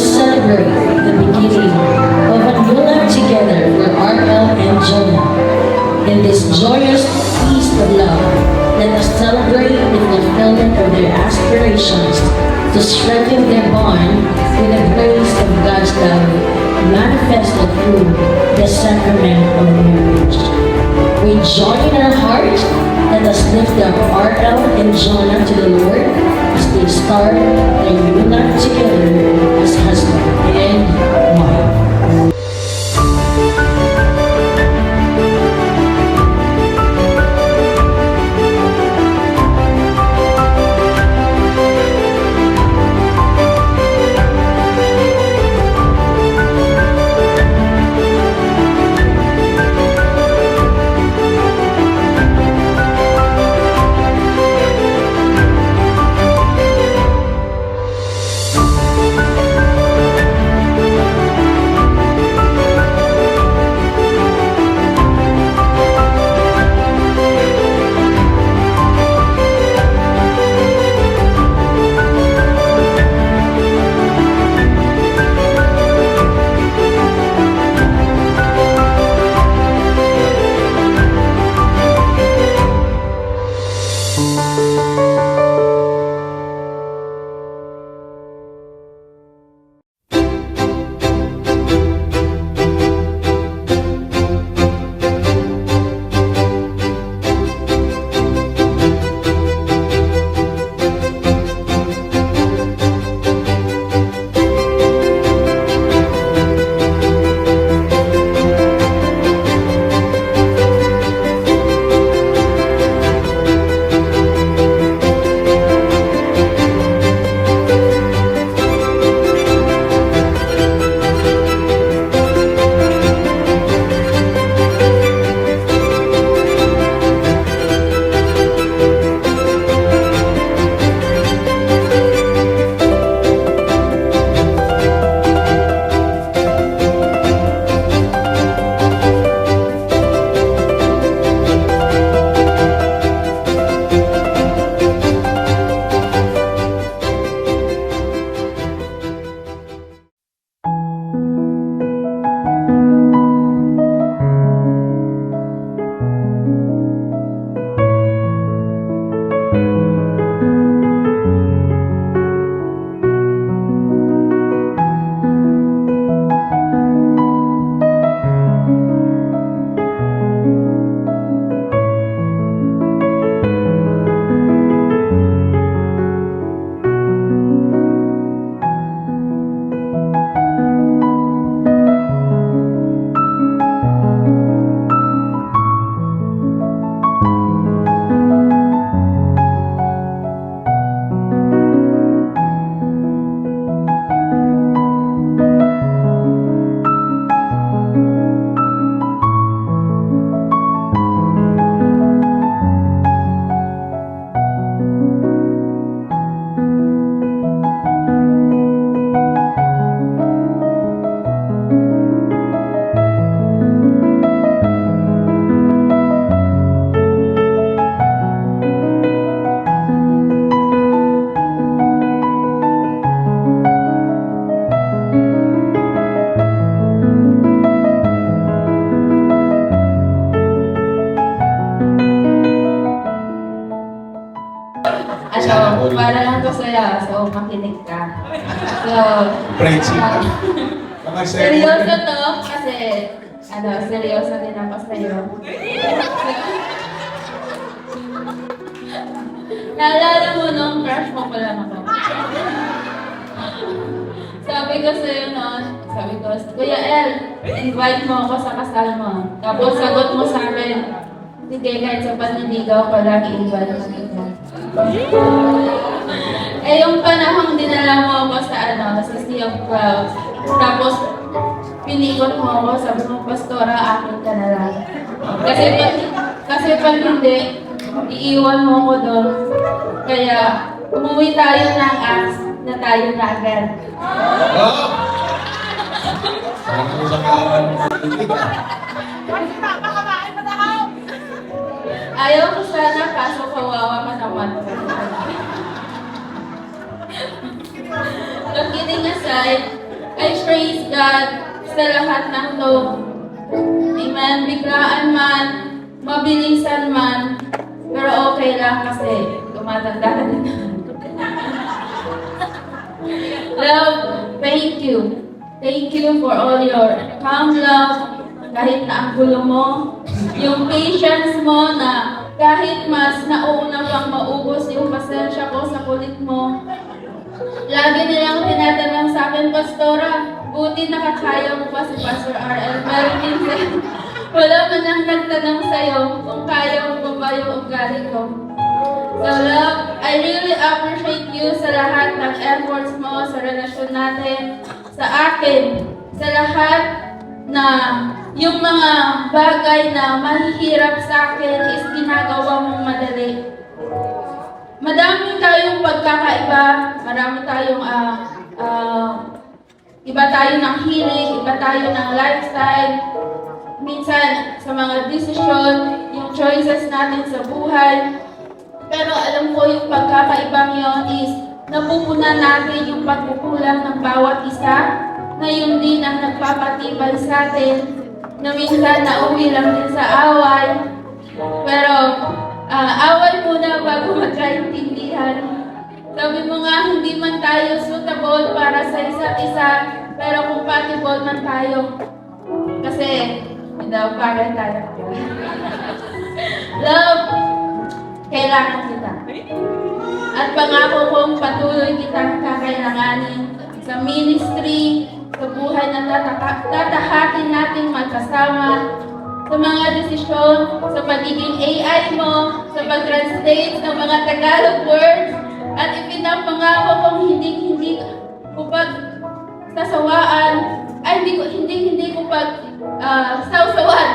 celebrate the beginning of a new life together for RL and Jonah. In this joyous feast of love, let us celebrate the fulfillment of their aspirations to strengthen their bond with the grace of God's love manifested through the sacrament of marriage. With joy in our hearts, let us lift up RL and Jonah to the Lord as they start their new life together as husband and wife. Para lang to sa'yo, so makinig ka. So, seryoso to kasi, seryoso din ako sa'yo. Naalala mo nung crush mo pa lang ako. Sabi ko sa'yo noon, Kuya El, invite mo ako sa kasal mo. Tapos sagot mo sa akin, sige, kahit sa panliligaw ko lang, i-invite mo kita. Eh, yung panahong dinala mo ako sa Sea of Clouds. Tapos, pinikot mo ako, sabi mo, Pastora, akin ka na lang. Kasi pag hindi, iiwan mo ako doon. Kaya, umuwi tayo ng Acts na tayo na agad. Ayaw ko sana, kaso kawawa ka naman. But kidding aside, I praise God sa lahat ng to. Amen. Biglaan man, mabilisan man, pero okay lang kasi tumatanda ka din. Love, thank you. Thank you for all your calm love, kahit na ang gulo mo, yung patience mo na kahit mas nauna pang maubos yung pasensya ko sa kulit mo. Lagi nilang tinatanong sa akin, Pastora, buti nakakaya mo pa si Pastor RL. Pero minsan, wala man lang nagtanong sa'yo kung kaya mo pa ba yung ugali ko. So love, I really appreciate you sa lahat ng efforts mo sa relasyon natin, sa akin, sa lahat na yung mga bagay na mahihirap sa akin is ginagawa mong madali. Madami tayong pagkakaiba, marami tayong iba tayo ng hilig, iba tayo ng lifestyle. Minsan sa mga desisyon, yung choices natin sa buhay. Pero alam ko yung pagkakaibang yon is napupunan natin yung pagkukulang ng bawat isa, na yun din ang nagpapatibay sa atin, na minsan nauwi lang din sa away. Pero away muna bago magkaintindihan. Sabi mo nga, hindi man tayo suitable para sa isa't isa, pero compatible man tayo. Kasi, hindi daw bagay tayo. Love, kailangan kita. At pangako kong patuloy kitang kakailanganin sa ministry, sa buhay na tatahakin nating magkasama, sa mga desisyon, sa pagiging AI mo, sa pag-translate ng mga Tagalog words, at ipinapangako kong hindi ko pagsasawaan, ay hindi ko sawsawan.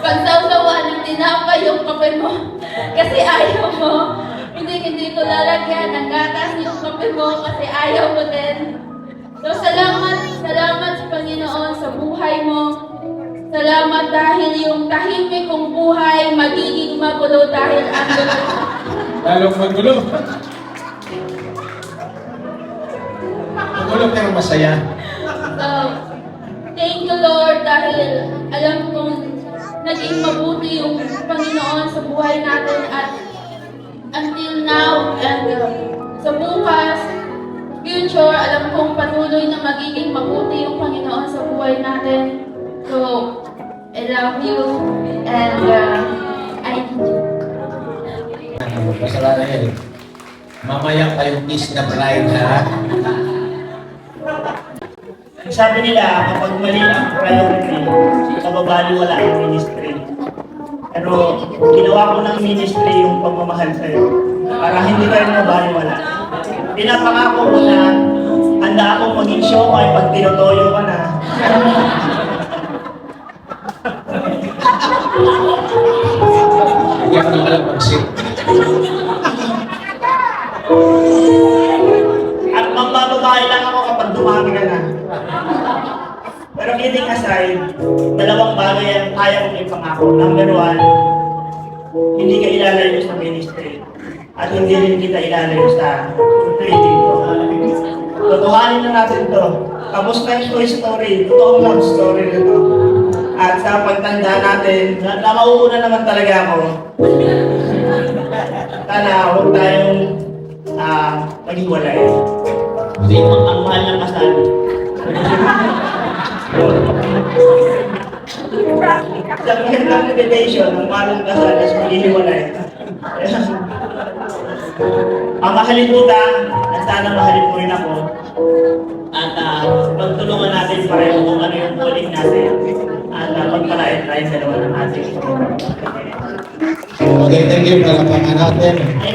Pagsawsawan ng tinapay yung kape mo kasi ayaw mo. Hindi ko lalagyan ng gatas yung kape mo kasi ayaw mo din. So salamat sa Panginoon sa buhay mo. Salamat dahil yung tahimik kong buhay magiging magulo dahil ang gulo. Lalong magulo. Magulo pero masaya. So, thank you Lord dahil alam kong naging mabuti yung Panginoon sa buhay natin at until now and sa bukas, future, alam kong patuloy na magiging mabuti yung Panginoon sa buhay natin. So, I love you and I need you. Pasalanan yan. Mamaya kayong kiss na bride, ha? Sabi nila, kapag mali ang priority, kababaliwala ang ministry. Pero ginawa ko ng ministry yung pagmamahal sa'yo para hindi kayo mabaliwala. Pinapangako ko na handa akong maging show ay pag tinutoyo ka na. Hindi ako naman mag-sit. At magbababae lang ako kapag dumami ka na. Pero kidding aside, dalawang bagay ang kaya kong ipangako. Number one, hindi ka ilalayo sa ministry. At hindi rin kita ilalayo sa trading ko. Tutuhanin na natin to. Tapos na yung Toy Story. Totoong love story na to. At sa pagtanda natin, na mauuna naman talaga ako. Sana huwag tayong maghiwalay. Kasi ang mahal ng kasal. Sa magandang meditation, ang mahal ng kasal is maghihiwalay. Mahalin kita at sana mahalin mo rin ako. At pagtulungan natin pareho kung ano yung calling natin. At pagpalain tayo sa dalawa ng ating. Okay, thank you. Palapakan natin. Ay,